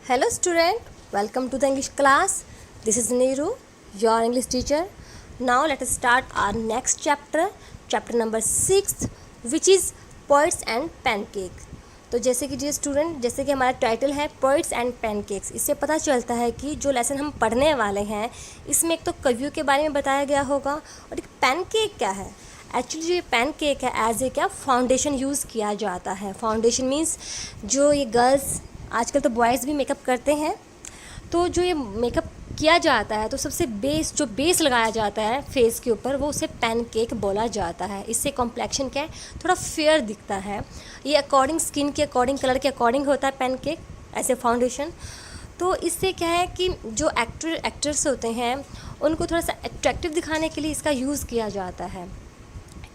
Hello student, welcome to the English class. This is Neeru, your English teacher. Now let us start our next chapter, chapter number 6, which is Poets and Pancake. तो जैसे कि student, जैसे कि हमारा title है poets and pancakes, इससे पता चलता है कि जो लेसन हम पढ़ने वाले हैं इसमें एक तो कवियों के बारे में बताया गया होगा और एक पैनकेक क्या है। एक्चुअली जो ये पैनकेक है एज ए क्या फाउंडेशन यूज़ किया जाता है। फाउंडेशन मीन्स जो ये गर्ल्स, आजकल तो बॉयज़ भी मेकअप करते हैं, तो जो ये मेकअप किया जाता है तो सबसे जो बेस लगाया जाता है फेस के ऊपर, वो उसे पैनकेक बोला जाता है। इससे कॉम्प्लेक्शन क्या है, थोड़ा फेयर दिखता है। ये अकॉर्डिंग स्किन के अकॉर्डिंग, कलर के अकॉर्डिंग होता है पैनकेक एज ए फाउंडेशन। तो इससे क्या है कि जो एक्टर्स होते हैं उनको थोड़ा सा अट्रैक्टिव दिखाने के लिए इसका यूज़ किया जाता है।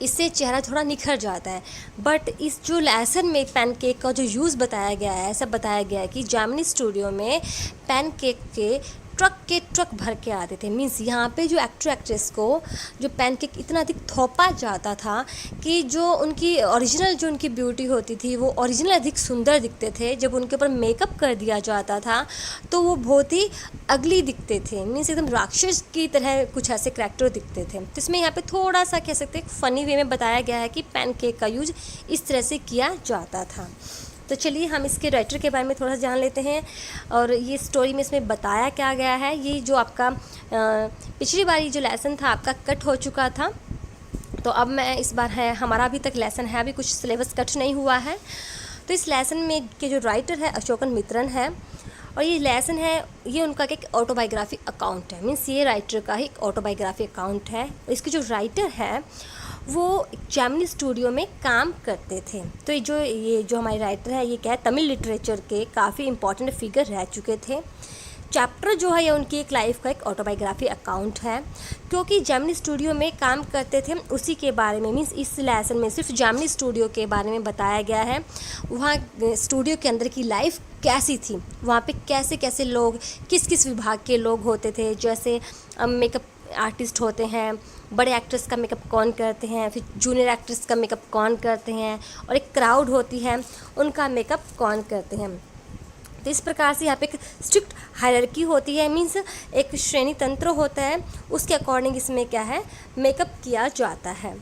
इससे चेहरा थोड़ा निखर जाता है। बट इस जो लेसन में पैनकेक का जो यूज़ बताया गया है, ऐसा बताया गया है कि जेमिनी स्टूडियो में पैनकेक के ट्रक भर के आते थे। मीन्स यहाँ पे जो एक्टर एक्ट्रेस को जो पैनकेक इतना अधिक थोपा जाता था कि जो उनकी ओरिजिनल जो उनकी ब्यूटी होती थी वो ओरिजिनल अधिक सुंदर दिखते थे। जब उनके ऊपर मेकअप कर दिया जाता था तो वो बहुत ही अगली दिखते थे। मीन्स एकदम राक्षस की तरह कुछ ऐसे करैक्टर दिखते थे। तो इसमें यहाँ पे थोड़ा सा कह सकते हैं फ़नी वे में बताया गया है कि पैनकेक का यूज इस तरह से किया जाता था। तो चलिए हम इसके राइटर के बारे में थोड़ा सा जान लेते हैं और ये स्टोरी में इसमें बताया क्या गया है। ये जो आपका पिछली बार जो लेसन था आपका कट हो चुका था, तो अब मैं इस बार है, हमारा अभी तक लेसन है, अभी कुछ सिलेबस कट नहीं हुआ है। तो इस लेसन में के जो राइटर है अशोकन मित्रन है और ये लेसन है, ये उनका एक ऑटोबायोग्राफी अकाउंट है। मीन्स ये राइटर का ही एक ऑटोबायोग्राफी अकाउंट है। इसके जो राइटर है वो जेमिनी स्टूडियो में काम करते थे। तो ये जो हमारे राइटर है ये क्या है, तमिल लिटरेचर के काफ़ी इंपॉर्टेंट फिगर रह चुके थे। चैप्टर जो है ये उनकी एक लाइफ का एक ऑटोबायोग्राफी अकाउंट है, क्योंकि जेमिनी स्टूडियो में काम करते थे उसी के बारे में। मीन्स इस लेसन में सिर्फ जेमिनी स्टूडियो के बारे में बताया गया है। वहाँ स्टूडियो के अंदर की लाइफ कैसी थी, वहाँ पे कैसे कैसे लोग, किस किस विभाग के लोग होते थे। जैसे मेकअप आर्टिस्ट होते हैं, बड़े एक्ट्रेस का मेकअप कौन करते हैं, फिर जूनियर एक्ट्रेस का मेकअप कौन करते हैं, और एक क्राउड होती है उनका मेकअप कौन करते हैं। तो इस प्रकार से यहाँ पे एक स्ट्रिक्ट हायरार्की होती है। मीन्स एक श्रेणी तंत्र होता है, उसके अकॉर्डिंग इसमें क्या है मेकअप किया जाता है।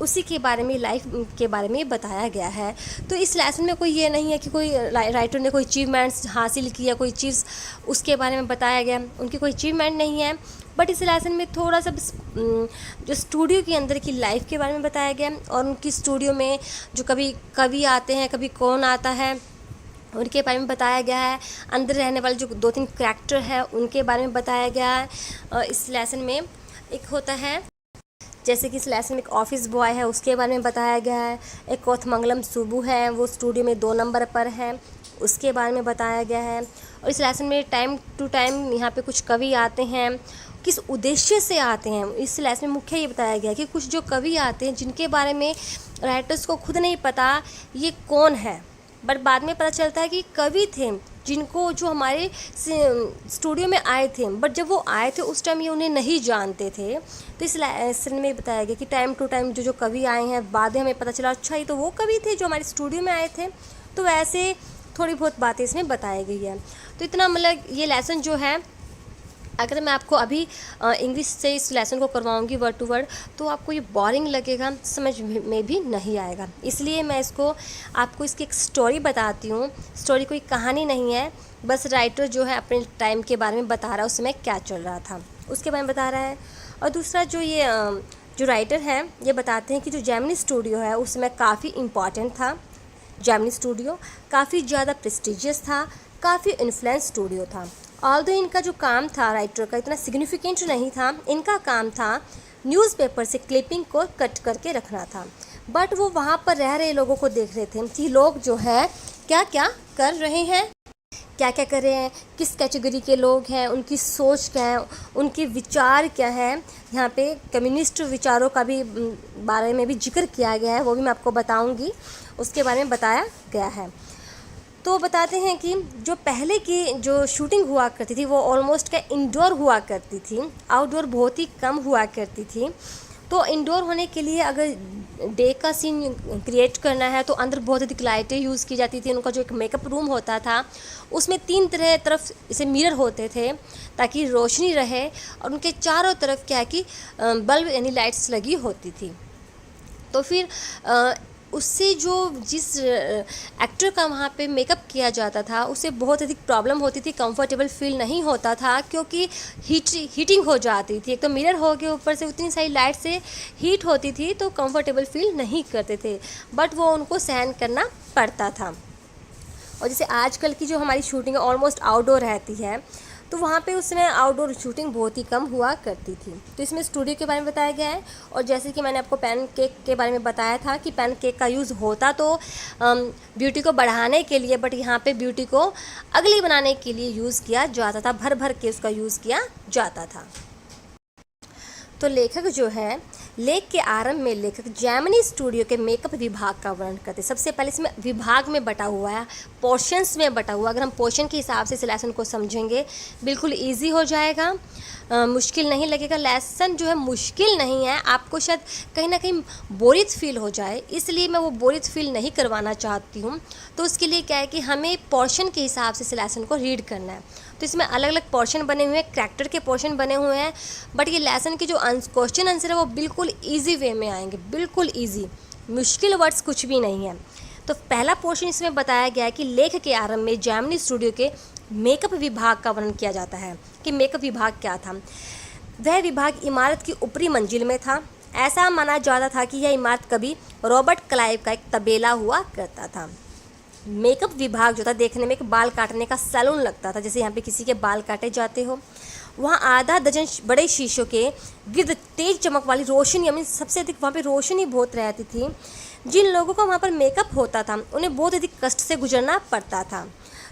उसी के बारे में, लाइफ के बारे में बताया गया है। तो इस लेसन में कोई ये नहीं है कि कोई राइटर ने कोई अचीवमेंट्स हासिल किया, कोई चीज़ उसके बारे में बताया गया, उनकी कोई अचीवमेंट नहीं है। बट इस लेसन में थोड़ा सा जो स्टूडियो के अंदर की लाइफ के बारे में बताया गया और उनकी स्टूडियो में जो कभी कवि आते हैं, कभी कौन आता है, उनके बारे में बताया गया है। अंदर रहने वाले जो 2-3 करैक्टर है उनके बारे में बताया गया है। इस लेसन में एक होता है, जैसे कि इस लेसन में एक ऑफिस बॉय है, उसके बारे में बताया गया है। एक कोथमंगलम सुबू है, वो स्टूडियो में 2 नंबर पर है, उसके बारे में बताया गया है। और इस लेसन में टाइम टू टाइम यहाँ पे कुछ कवि आते हैं, किस उद्देश्य से आते हैं। इस लेसन में मुख्य ये बताया गया कि कुछ जो कवि आते हैं जिनके बारे में राइटर्स को खुद नहीं पता ये कौन है, बट बाद में पता चलता है कि कवि थे जिनको जो हमारे स्टूडियो में आए थे, बट जब वो आए थे उस टाइम ये उन्हें नहीं जानते थे। तो इस लेसन में बताया गया कि टाइम टू टाइम जो कवि आए हैं, बाद में हमें पता चला अच्छा ये तो वो कवि थे जो हमारे स्टूडियो में आए थे। तो वैसे थोड़ी बहुत बातें इसमें बताई गई है। तो इतना मतलब ये लेसन जो है, अगर मैं आपको अभी इंग्लिश से इस लेसन को करवाऊंगी वर्ड टू वर्ड, तो आपको ये बोरिंग लगेगा, समझ में भी नहीं आएगा। इसलिए मैं आपको इसकी एक स्टोरी बताती हूँ। स्टोरी कोई कहानी नहीं है, बस राइटर जो है अपने टाइम के बारे में बता रहा है, उस समय क्या चल रहा था उसके बारे में बता रहा है। और दूसरा जो राइटर हैं ये बताते हैं कि जो जेमिनी स्टूडियो है उस समय काफ़ी इम्पॉर्टेंट था। जेमिनी स्टूडियो काफ़ी ज़्यादा प्रेस्टिजियस था, काफ़ी इन्फ्लुएंस स्टूडियो था। ऑल्दो इनका जो काम था राइटर का इतना सिग्निफिकेंट नहीं था, इनका काम था न्यूज़पेपर से क्लिपिंग को कट करके रखना था। बट वो वहाँ पर रह रहे लोगों को देख रहे थे कि लोग जो है क्या क्या कर रहे हैं, क्या क्या कर रहे हैं, किस कैटेगरी के लोग हैं, उनकी सोच क्या है, उनके विचार क्या है। यहाँ पे कम्युनिस्ट विचारों का भी बारे में भी जिक्र किया गया है, वो भी मैं आपको बताऊँगी, उसके बारे में बताया गया है। तो बताते हैं कि जो पहले की जो शूटिंग हुआ करती थी वो ऑलमोस्ट क्या इंडोर हुआ करती थी, आउटडोर बहुत ही कम हुआ करती थी। तो इंडोर होने के लिए अगर डे का सीन क्रिएट करना है तो अंदर बहुत अधिक लाइटें यूज़ की जाती थी। उनका जो एक मेकअप रूम होता था उसमें 3 तरफ इसे मिरर होते थे ताकि रोशनी रहे, और उनके चारों तरफ क्या है कि बल्ब यानी लाइट्स लगी होती थी। तो फिर उससे जो जिस एक्टर का वहाँ पे मेकअप किया जाता था उसे बहुत अधिक प्रॉब्लम होती थी, कंफर्टेबल फील नहीं होता था, क्योंकि हीटिंग हो जाती थी। एक तो मिरर हो गए, ऊपर से उतनी सारी लाइट से हीट होती थी तो कंफर्टेबल फील नहीं करते थे, बट वो उनको सहन करना पड़ता था। और जैसे आजकल की जो हमारी शूटिंग ऑलमोस्ट आउटडोर रहती है, तो वहाँ पे उस समय आउटडोर शूटिंग बहुत ही कम हुआ करती थी। तो इसमें स्टूडियो के बारे में बताया गया है, और जैसे कि मैंने आपको पैन केक के बारे में बताया था कि पैन केक का यूज़ होता तो ब्यूटी को बढ़ाने के लिए, बट यहाँ पे ब्यूटी को अगली बनाने के लिए यूज़ किया जाता था, भर भर के उसका यूज़ किया जाता था। तो लेखक जो है, लेख के आरंभ में लेखक जैमिनी स्टूडियो के मेकअप विभाग का वर्णन करते हैं। सबसे पहले इसमें विभाग में बटा हुआ है, पोर्शंस में बटा हुआ। अगर हम पोर्शन के हिसाब से इस लेसन को समझेंगे बिल्कुल इजी हो जाएगा, मुश्किल नहीं लगेगा। लेसन जो है मुश्किल नहीं है, आपको शायद कहीं ना कहीं बोरियत फील हो जाए, इसलिए मैं वो बोरियत फील नहीं करवाना चाहती हूँ। तो उसके लिए क्या है कि हमें पोर्शन के हिसाब से इस लेसन को रीड करना है। तो इसमें अलग अलग पोर्शन बने हुए हैं, करैक्टर के पोर्शन बने हुए हैं, बट ये लेसन के जो क्वेश्चन आंसर है वो बिल्कुल ईजी वे में आएंगे, बिल्कुल ईजी, मुश्किल वर्ड्स कुछ भी नहीं है। तो पहला पोर्शन इसमें बताया गया है कि लेख के आरंभ में जैमिनी स्टूडियो के मेकअप विभाग का वर्णन किया जाता है कि मेकअप विभाग क्या था। वह विभाग इमारत की ऊपरी मंजिल में था। ऐसा माना जाता था कि यह इमारत कभी रॉबर्ट क्लाइव का एक तबेला हुआ करता था। मेकअप विभाग जो था देखने में एक बाल काटने का सैलून लगता था, जैसे यहाँ पे किसी के बाल काटे जाते हो। वहाँ आधा दर्जन बड़े शीशों के गिर्द तेज चमक वाली रोशनी, यानी सबसे अधिक वहाँ पे रोशनी बहुत रहती थी। जिन लोगों का वहाँ पर मेकअप होता था उन्हें बहुत अधिक कष्ट से गुजरना पड़ता था।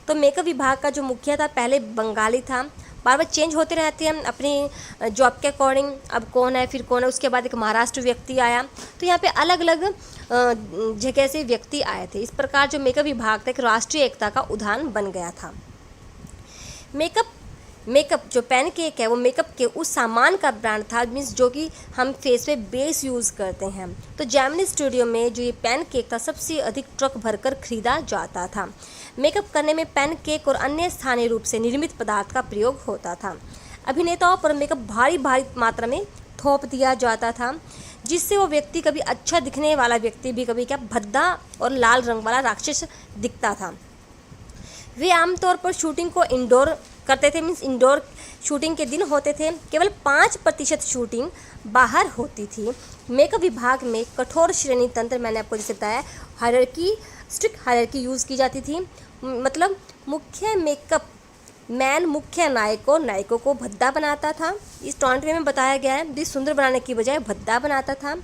तो मेकअप विभाग का जो मुखिया था पहले बंगाली था, बार बार चेंज होते रहते हैं अपनी जॉब के अकॉर्डिंग, अब कौन है फिर कौन है। उसके बाद एक महाराष्ट्र व्यक्ति आया, तो यहाँ पे अलग अलग जगह से व्यक्ति आए थे। इस प्रकार जो मेकअप विभाग था एक राष्ट्रीय एकता का उदाहरण बन गया था। मेकअप जो पैन केक है वो मेकअप के उस सामान का ब्रांड था, मीन्स जो कि हम फेस पे बेस यूज़ करते हैं। तो जैमिनी स्टूडियो में जो ये पैन केक था सबसे अधिक ट्रक भरकर खरीदा जाता था। मेकअप करने में पैन केक और अन्य स्थानीय रूप से निर्मित पदार्थ का प्रयोग होता था। अभिनेताओं पर मेकअप भारी भारी मात्रा में थोप दिया जाता था, जिससे वो व्यक्ति कभी अच्छा दिखने वाला व्यक्ति भी कभी क्या भद्दा और लाल रंग वाला राक्षस दिखता था। वे आमतौर पर शूटिंग को इंडोर करते थे, मीन्स इंडोर शूटिंग के दिन होते थे। केवल 5% शूटिंग बाहर होती थी। मेकअप विभाग में कठोर श्रेणी तंत्र, मैंने आपको जैसे बताया, स्ट्रिक्ट हायरार्की यूज़ की जाती थी। मतलब मुख्य मेकअप मैन मुख्य नायकों को भद्दा बनाता था। इस टॉन्ट में बताया गया है, भी सुंदर बनाने की बजाय भद्दा बनाता था।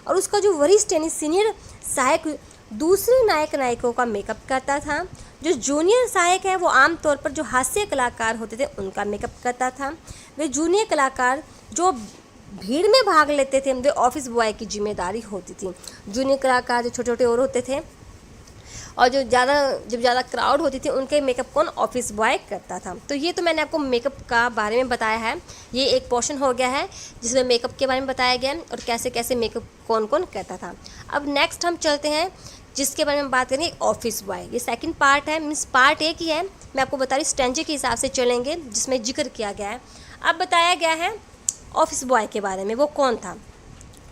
और उसका जो वरिष्ठ यानी सीनियर सहायक दूसरे नायकों का मेकअप करता था। जो जूनियर सहायक है वो आमतौर पर जो हास्य कलाकार होते थे उनका मेकअप करता था। वे जूनियर कलाकार जो भीड़ में भाग लेते थे वे ऑफिस बॉय की जिम्मेदारी होती थी। जूनियर कलाकार जो छोटे छोटे और होते थे, और जब ज़्यादा क्राउड होती थी उनके मेकअप कौन, ऑफिस बॉय करता था। तो ये तो मैंने आपको मेकअप का बारे में बताया है। ये एक पोर्शन हो गया है जिसमें मेकअप के बारे में बताया गया और कैसे कैसे मेकअप कौन कौन करता था। अब नेक्स्ट हम चलते हैं जिसके बारे में बात करेंगे, ऑफिस बॉय। ये सेकंड पार्ट है, मीन्स पार्ट एक ही है। मैं आपको बता रही स्टेंजे के हिसाब से चलेंगे जिसमें जिक्र किया गया है। अब बताया गया है ऑफिस बॉय के बारे में, वो कौन था।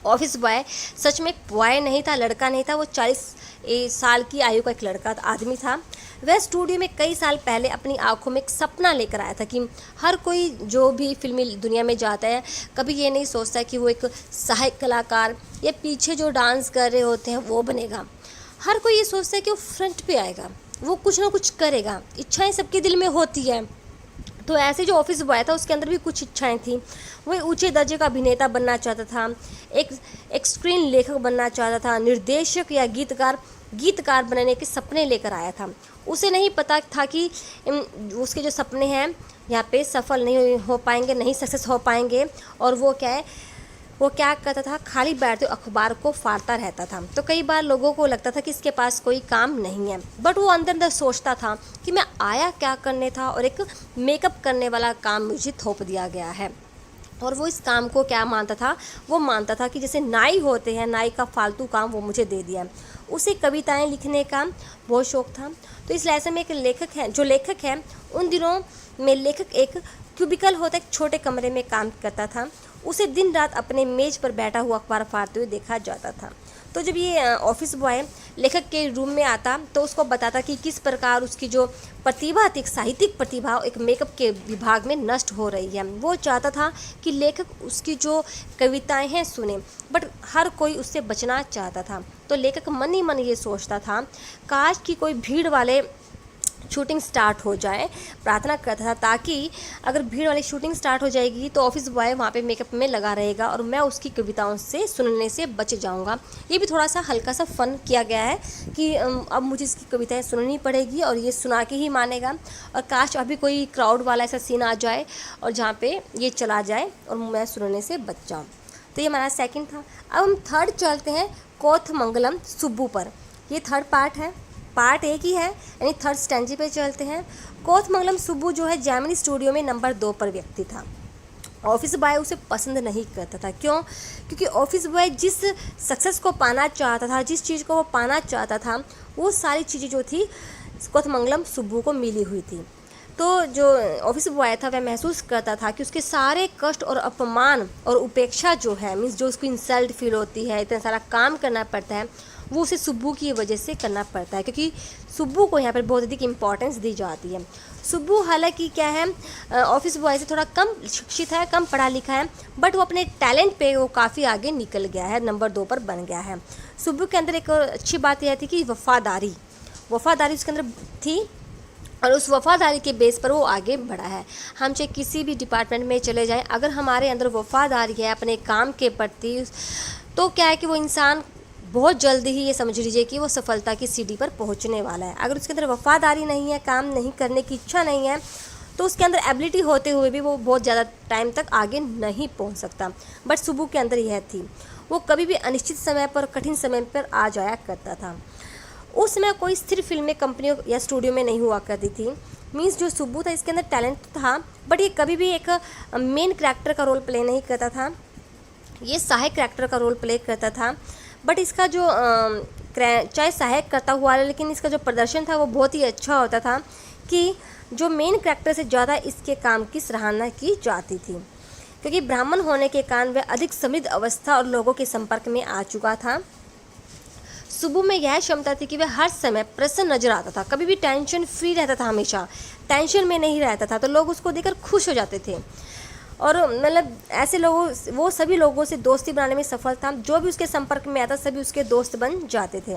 ऑफिस बॉय सच में बॉय नहीं था, लड़का नहीं था, वो 40 साल की आयु का एक लड़का आदमी था। वह स्टूडियो में कई साल पहले अपनी आंखों में एक सपना लेकर आया था कि हर कोई जो भी फिल्मी दुनिया में जाता है कभी ये नहीं सोचता कि वो एक सहायक कलाकार या पीछे जो डांस कर रहे होते हैं वो बनेगा। हर कोई ये सोचता है कि वो फ्रंट पे आएगा, वो कुछ ना कुछ करेगा। इच्छाएं सबके दिल में होती है। तो ऐसे जो ऑफिस बॉय था उसके अंदर भी कुछ इच्छाएं थी। वह ऊंचे दर्जे का अभिनेता बनना चाहता था, एक स्क्रीन लेखक बनना चाहता था, निर्देशक या गीतकार बनने के सपने लेकर आया था। उसे नहीं पता था कि उसके जो सपने हैं यहाँ पे सफल नहीं हो पाएंगे, नहीं सक्सेस हो पाएंगे। और वो क्या करता था, खाली बैठते अखबार को फाड़ता रहता था। तो कई बार लोगों को लगता था कि इसके पास कोई काम नहीं है, बट वो अंदर अंदर सोचता था कि मैं आया क्या करने था और एक मेकअप करने वाला काम मुझे थोप दिया गया है। और वो इस काम को क्या मानता था, वो मानता था कि जैसे नाई होते हैं, नाई का फालतू काम वो मुझे दे दिया। उसे कविताएं लिखने का बहुत शौक था। तो इस लेसन में एक लेखक है, जो लेखक है उन दिनों में लेखक एक क्यूबिकल होता एक छोटे कमरे में काम करता था। उसे दिन रात अपने मेज पर बैठा हुआ अखबार फाड़ते हुए देखा जाता था। तो जब ये ऑफिस बॉय लेखक के रूम में आता तो उसको बताता कि किस प्रकार उसकी जो प्रतिभा थी, एक साहित्यिक प्रतिभा एक मेकअप के विभाग में नष्ट हो रही है। वो चाहता था कि लेखक उसकी जो कविताएं हैं सुने, बट हर कोई उससे बचना चाहता था। तो लेखक मन ही मन ये सोचता था, काश कि कोई भीड़ वाले शूटिंग स्टार्ट हो जाए। प्रार्थना करता था ताकि अगर भीड़ वाली शूटिंग स्टार्ट हो जाएगी तो ऑफिस बॉय वहाँ पे मेकअप में लगा रहेगा और मैं उसकी कविताओं से सुनने से बच जाऊँगा। ये भी थोड़ा सा हल्का सा फन किया गया है कि अब मुझे इसकी कविताएं सुननी पड़ेगी और ये सुना के ही मानेगा। और काश अभी कोई क्राउड वाला ऐसा सीन आ जाए और जहाँ पे ये चला जाए और मैं सुनने से बच जाऊँ। तो ये हमारा सेकंड था। अब हम थर्ड चलते हैं कोथमंगलम सुब्बू पर। ये थर्ड पार्ट है, पार्ट एक ही है, यानी थर्ड स्टैंजे पे चलते हैं। कोथमंगलम सुब्बू जो है जेमिनी स्टूडियो में नंबर 2 पर व्यक्ति था। ऑफिस बॉय उसे पसंद नहीं करता था। क्यों? क्योंकि ऑफिस बॉय जिस सक्सेस को पाना चाहता था, जिस चीज़ को वो पाना चाहता था, वो सारी चीज़ें जो थी कोथमंगलम सुब्बू को मिली हुई थी। तो जो ऑफिस बॉय था वह महसूस करता था कि उसके सारे कष्ट और अपमान और उपेक्षा जो है, मीन्स जो उसको इंसल्ट फील होती है, इतना सारा काम करना पड़ता है, वो उसे सुब्बू की वजह से करना पड़ता है, क्योंकि सुब्बू को यहाँ पर बहुत अधिक इम्पोर्टेंस दी जाती है। सुब्बू हालांकि क्या है, ऑफिस बॉय से थोड़ा कम शिक्षित है, कम पढ़ा लिखा है, बट वो अपने टैलेंट पे वो काफ़ी आगे निकल गया है, नंबर 2 पर बन गया है। सुब्बू के अंदर एक अच्छी बात यह थी कि वफादारी उसके अंदर थी और उस वफादारी के बेस पर वो आगे बढ़ा है। हम चाहे किसी भी डिपार्टमेंट में चले जाएं, अगर हमारे अंदर वफादारी है अपने काम के प्रति, तो क्या है कि वो इंसान बहुत जल्दी ही ये समझ लीजिए कि वो सफलता की सीढ़ी पर पहुंचने वाला है। अगर उसके अंदर वफादारी नहीं है, काम नहीं करने की इच्छा नहीं है, तो उसके अंदर एबिलिटी होते हुए भी वो बहुत ज़्यादा टाइम तक आगे नहीं पहुंच सकता। बट सुब्बू के अंदर यह थी, वो कभी भी अनिश्चित समय पर, कठिन समय पर आ जाया करता था। उस समय कोई स्थिर फिल्में कंपनियों या स्टूडियो में नहीं हुआ करती थी। मीन्स जो सुब्बू था इसके अंदर टैलेंट था, बट ये कभी भी एक मेन कैरेक्टर का रोल प्ले नहीं करता था, ये सहायक कैरेक्टर का रोल प्ले करता था। बट इसका जो चाहे सहायक करता हुआ, लेकिन इसका जो प्रदर्शन था वो बहुत ही अच्छा होता था कि जो मेन कैरेक्टर से ज़्यादा इसके काम की सराहना की जाती थी, क्योंकि ब्राह्मण होने के कारण वह अधिक समृद्ध अवस्था और लोगों के संपर्क में आ चुका था। सुब्बू में यह क्षमता थी कि वह हर समय प्रसन्न नजर आता था, कभी भी टेंशन फ्री रहता था, हमेशा टेंशन में नहीं रहता था, तो लोग उसको देखकर खुश हो जाते थे। और मतलब ऐसे लोगों, वो सभी लोगों से दोस्ती बनाने में सफल था। जो भी उसके संपर्क में आता सभी उसके दोस्त बन जाते थे।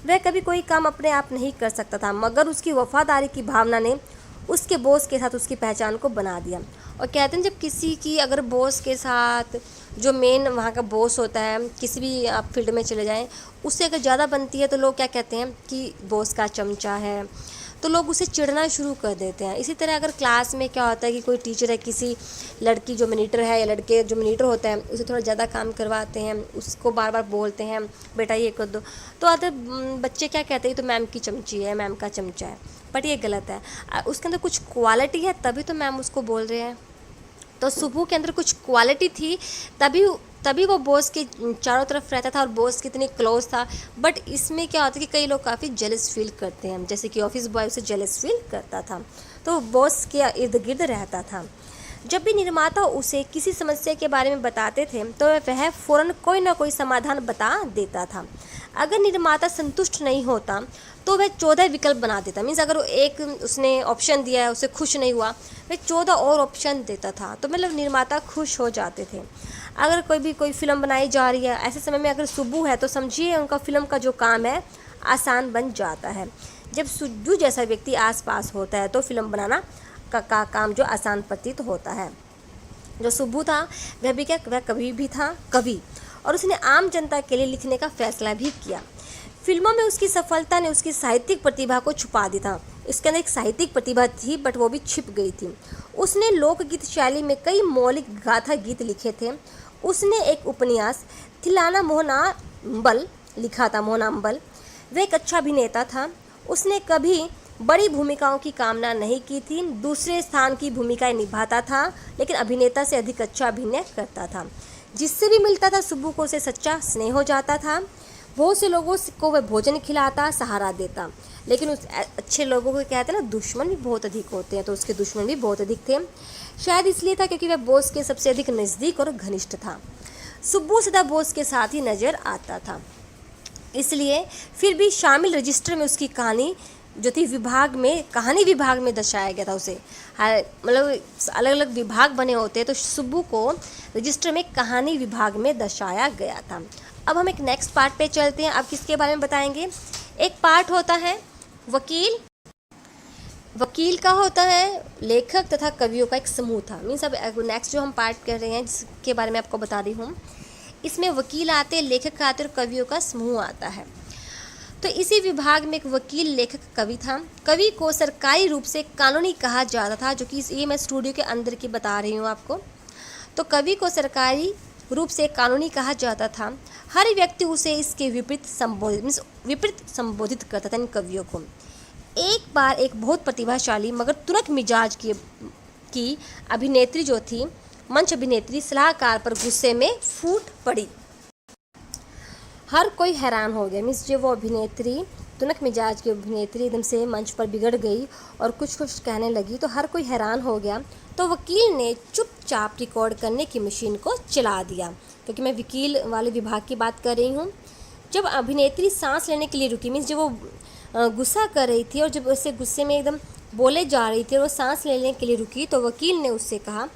वह कभी कोई काम अपने आप नहीं कर सकता था, मगर उसकी वफादारी की भावना ने उसके बॉस के साथ उसकी पहचान को बना दिया। और कहते हैं जब किसी की अगर बॉस के साथ, जो मेन वहाँ का बॉस होता है, किसी भी आप फील्ड में चले जाएं, उससे अगर ज़्यादा बनती है तो लोग क्या कहते हैं कि बॉस का चमचा है, तो लोग उसे चिढ़ना शुरू कर देते हैं। इसी तरह अगर क्लास में क्या होता है कि कोई टीचर है, किसी लड़की जो मॉनिटर है या लड़के जो मॉनिटर होता है, उसे थोड़ा ज़्यादा काम करवाते हैं, उसको बार बार बोलते हैं बेटा ये कर दो, तो आधे बच्चे क्या कहते हैं तो मैम की चमची है, मैम का चमचा है। बट ये गलत है, उसके अंदर कुछ क्वालिटी है तभी तो मैम उसको बोल रहे हैं। तो सुब्बू के अंदर कुछ क्वालिटी थी, तभी वो बॉस के चारों तरफ रहता था और बॉस कितनी क्लोज था। बट इसमें क्या होता है कि कई लोग काफ़ी जेलस फील करते हैं, जैसे कि ऑफिस बॉय उसे जेलस फील करता था, तो बॉस के इर्द गिर्द रहता था। जब भी निर्माता उसे किसी समस्या के बारे में बताते थे तो वह फ़ौरन कोई ना कोई समाधान बता देता था। अगर निर्माता संतुष्ट नहीं होता तो वह 14 विकल्प बना देता। मीन्स अगर एक उसने ऑप्शन दिया है, उसे खुश नहीं हुआ, वह 14 और ऑप्शन देता था, तो मतलब निर्माता खुश हो जाते थे। अगर कोई फिल्म बनाई जा रही है, ऐसे समय में अगर सुब्बू है तो समझिए उनका फिल्म का जो काम है आसान बन जाता है। जब सुब्बू जैसा व्यक्ति आसपास होता है तो फिल्म बनाना का काम जो आसान प्रतीत होता है। जो सुब्बू था वह कवि भी था, कवि, और उसने आम जनता के लिए लिखने का फैसला भी किया। फिल्मों में उसकी सफलता ने उसकी साहित्यिक प्रतिभा को छुपा दिया था। इसके अंदर एक साहित्यिक प्रतिभा थी बट वो भी छिप गई थी। उसने लोकगीत शैली में कई मौलिक गाथा गीत लिखे थे। उसने एक उपन्यास थिलाना मोहनाम्बल लिखा था, मोहनाम्बल। वह एक अच्छा अभिनेता था। उसने कभी बड़ी भूमिकाओं की कामना नहीं की थी, दूसरे स्थान की भूमिकाएं निभाता था, लेकिन अभिनेता से अधिक अच्छा अभिनय करता था। जिससे भी मिलता था सुब्बू को उसे सच्चा स्नेह हो जाता था। बहुत से लोगों को वह भोजन खिलाता, सहारा देता, लेकिन उस अच्छे लोगों को कहते हैं ना, दुश्मन भी बहुत अधिक होते हैं, तो उसके दुश्मन भी बहुत अधिक थे। शायद इसलिए था क्योंकि वह बॉस के सबसे अधिक नज़दीक और घनिष्ठ था। सुब्बू सदा बॉस के साथ ही नज़र आता था, इसलिए फिर भी शामिल रजिस्टर में उसकी कहानी जो थी कहानी विभाग में दर्शाया गया था उसे। मतलब अलग अलग विभाग बने होते, तो सुब्बू को रजिस्टर में कहानी विभाग में दर्शाया गया था। अब हम एक नेक्स्ट पार्ट पे चलते हैं। अब किसके बारे में बताएंगे? एक पार्ट होता है वकील। वकील का होता है लेखक तथा कवियों का एक समूह था। मीन्स अब नेक्स्ट जो हम पार्ट कर रहे हैं जिसके बारे में आपको बता रही हूँ, इसमें वकील आते, लेखक आते और कवियों का समूह आता है। तो इसी विभाग में एक वकील, लेखक, कवि था। कवि को सरकारी रूप से कानूनी कहा जाता था, जो कि ये मैं स्टूडियो के अंदर की बता रही हूँ आपको। तो कवि को सरकारी रूप से कानूनी कहा जाता था। हर व्यक्ति उसे इसके विपरीत संबोधित करता था इन कवियों को। एक बार एक बहुत प्रतिभाशाली मगर तुरंत मिजाज की अभिनेत्री जो थी, मंच अभिनेत्री, सलाहकार पर गुस्से में फूट पड़ी। हर कोई हैरान हो गया। मीन्स जो वो अभिनेत्री, तुनक मिजाज की अभिनेत्री, एकदम से मंच पर बिगड़ गई और कुछ कहने लगी, तो हर कोई हैरान हो गया। तो वकील ने चुपचाप रिकॉर्ड करने की मशीन को चला दिया, क्योंकि मैं वकील वाले विभाग की बात कर रही हूँ। जब अभिनेत्री सांस लेने के लिए रुकी, मीन्स जब वो गुस्सा कर रही थी और जब उससे गुस्से में एकदम बोले जा रही थी और वो सांस लेने के लिए रुकी, तो वकील ने उससे कहा,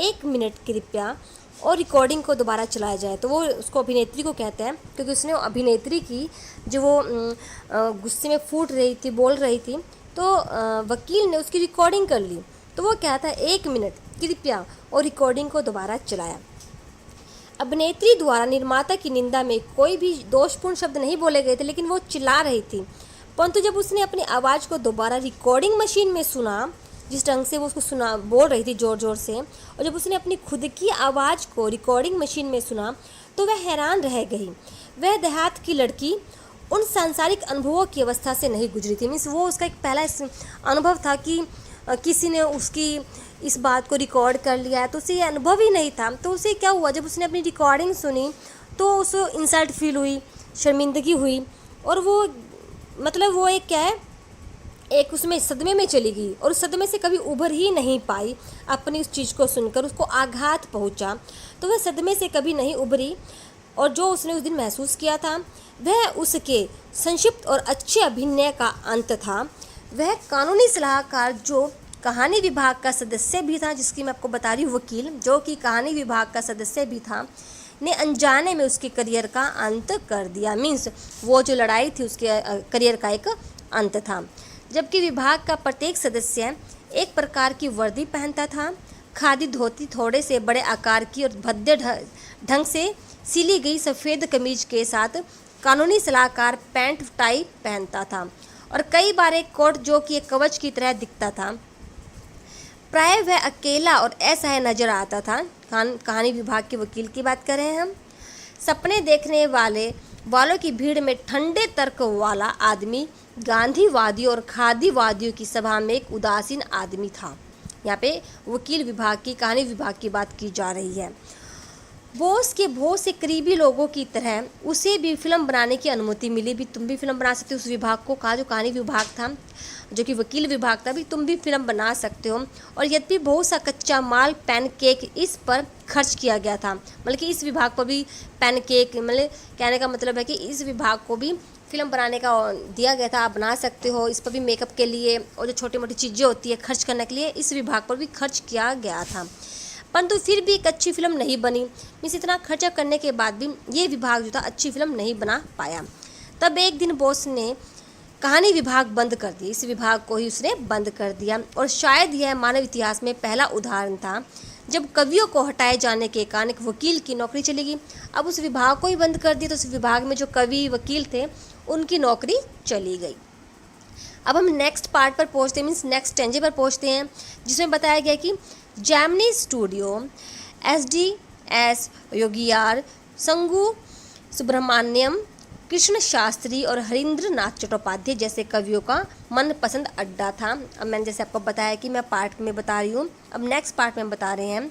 1 मिनट कृपया, और रिकॉर्डिंग को दोबारा चलाया जाए। तो वो उसको अभिनेत्री को कहते हैं, क्योंकि उसने अभिनेत्री की जो वो गुस्से में फूट रही थी, बोल रही थी, तो वकील ने उसकी रिकॉर्डिंग कर ली। तो वो कहता है 1 मिनट कृपया, और रिकॉर्डिंग को दोबारा चलाया। अभिनेत्री द्वारा निर्माता की निंदा में कोई भी दोषपूर्ण शब्द नहीं बोले गए थे, लेकिन वो चिल्ला रही थी। परंतु जब उसने अपनी आवाज़ को दोबारा रिकॉर्डिंग मशीन में सुना, जिस ढंग से वो उसको बोल रही थी ज़ोर ज़ोर से, और जब उसने अपनी खुद की आवाज़ को रिकॉर्डिंग मशीन में सुना, तो वह हैरान रह गई। वह देहात की लड़की उन सांसारिक अनुभवों की अवस्था से नहीं गुजरी थी। मीन्स वो उसका एक पहला अनुभव था कि किसी ने उसकी इस बात को रिकॉर्ड कर लिया है, तो उसे ये अनुभव ही नहीं था। तो उसे क्या हुआ, जब उसने अपनी रिकॉर्डिंग सुनी तो उसे इंसल्ट फील हुई, शर्मिंदगी हुई, और वो मतलब वो एक क्या है, एक उसमें सदमे में चली गई, और उस सदमे से कभी उभर ही नहीं पाई। अपनी उस चीज़ को सुनकर उसको आघात पहुंचा, तो वह सदमे से कभी नहीं उभरी, और जो उसने उस दिन महसूस किया था वह उसके संक्षिप्त और अच्छे अभिनय का अंत था। वह कानूनी सलाहकार, जो कहानी विभाग का सदस्य भी था, जिसकी मैं आपको बता रही हूँ, वकील जो कि कहानी विभाग का सदस्य भी था, ने अनजाने में उसके करियर का अंत कर दिया। मीन्स वो जो लड़ाई थी उसके करियर का एक अंत था। जबकि विभाग का प्रत्येक सदस्य एक प्रकार की वर्दी पहनता था, खादी धोती, थोड़े से बड़े आकार की और भद्दे ढंग से सिली गई सफ़ेद कमीज के साथ कानूनी सलाहकार पैंट टाई पहनता था, और कई बार एक कोट जो कि एक कवच की तरह दिखता था। प्राय वह अकेला और असहाय नजर आता था। कहानी विभाग के वकील की बात कर रहे हैं हम। सपने देखने वालों की भीड़ में ठंडे तर्क वाला आदमी गांधीवादियों और खादीवादियों की सभा में एक उदासीन आदमी था। यहाँ पे वकील विभाग की, कहानी विभाग की बात की जा रही है। बॉस के बहुत से करीबी लोगों की तरह उसे भी फिल्म बनाने की अनुमति मिली। भी तुम भी फिल्म बना सकते हो, उस विभाग को कहा जो कहानी विभाग था, जो कि वकील विभाग था, भी तुम भी फिल्म बना सकते हो। और यद्यपि बहुत सा कच्चा माल, पैनकेक इस पर खर्च किया गया था। मतलब कि इस विभाग पर भी पैनकेक, मतलब कहने का मतलब है कि इस विभाग को भी फिल्म बनाने का दिया गया था, आप बना सकते हो। इस पर भी मेकअप के लिए और जो छोटी मोटी चीज़ें होती है खर्च करने के लिए, इस विभाग पर भी खर्च किया गया था। परंतु फिर भी एक अच्छी फिल्म नहीं बनी। मीन्स इतना खर्चा करने के बाद भी ये विभाग जो था अच्छी फिल्म नहीं बना पाया। तब एक दिन बॉस ने कहानी विभाग बंद कर दिया, इस विभाग को ही उसने बंद कर दिया। और शायद यह मानव इतिहास में पहला उदाहरण था जब कवियों को हटाए जाने के कारण एक वकील की नौकरी चली गई। अब उस विभाग को ही बंद कर दिया, तो उस विभाग में जो कवि, वकील थे, उनकी नौकरी चली गई। अब हम नेक्स्ट पार्ट पर पहुँचते हैं, मीन्स नेक्स्ट स्टेंजे पर पहुँचते हैं, जिसमें बताया गया कि जेमिनी स्टूडियो, SD S योगियार, संगू सुब्रमण्यम, कृष्ण शास्त्री और हरींद्र नाथ चट्टोपाध्याय जैसे कवियों का मनपसंद अड्डा था। अब मैंने जैसे आपको बताया कि मैं पार्ट में बता रही हूँ, अब नेक्स्ट पार्ट में बता रहे हैं